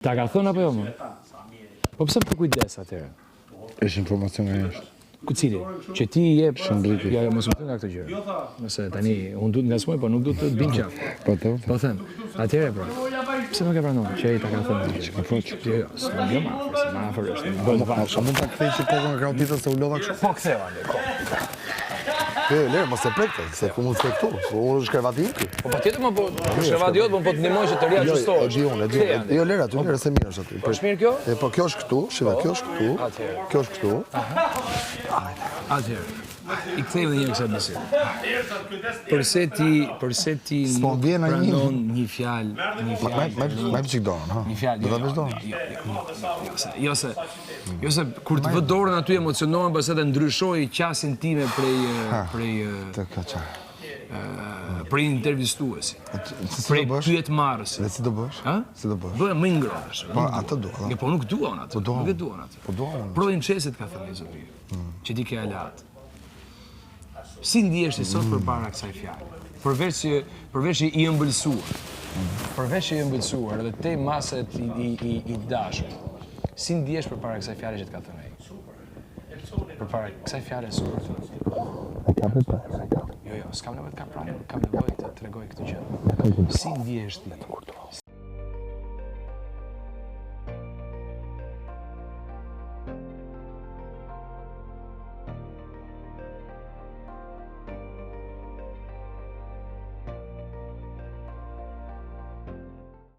Ta ka thënë apo jo më? Po pse për kujdes atëherë? Është informacion nga jashtë. Ku cili? Që ti i jep Shëndriti. Ja, mos më thënë nga këtë gjë. Nëse tani unë duhet ngasmoj, po nuk duhet të bëj qafë. Po të Po them. Atëherë pra. Pse nuk e pranon? Që ai ta ka thënë. Ka foq. Jo, s'më jam afër, s'më afër është. Bën vash. A mund ta kthej që kokën nga krautita se u lodha kështu? Po ktheva ndërkohë. Le, mos e prekte, se ku mund të këtu. Unë është krevati i ty. Po patjetër më po shëvat jot, po të ndihmoj që të reajustohesh. E di unë. Jo, lera, ty lera se mirë është aty. Po është mirë kjo? Po kjo është këtu, shiva, kjo është këtu. Atëherë. Kjo është këtu. Atëherë. I kthej edhe një kësaj bisedë. Përse ti S'po vjen ai një. pranon një fjalë, Me çik dorën, ha. një fjalë. Do ta bësh dorën. Jo se kur të vë dorën aty emocionohen, pas edhe ndryshoi qasin time Të ka qa. prej intervistuesi. Si Prej do bësh? pyetmarrësi. Dhe si do bësh? Ha? Si do bësh? Bëhem më i ngrohtë. Po atë dua. Po nuk dua unë atë. dua Nuk e unë. dua unë atë. Po dua unë. Provincësit ka thënë zotëri. Që ti ke alat. Si ndihesh ti sot përpara kësaj fjale? Përveç që i ëmbëlsuar. Përveç që i ëmbëlsuar edhe te maset i dashur. Si ndihesh përpara kësaj fjale që të ka thënë ai? Përpara kësaj fjale super. Jo, s'kam nevojë të kam nevojë të tregoj këtë gjë. Si ndihesh ti?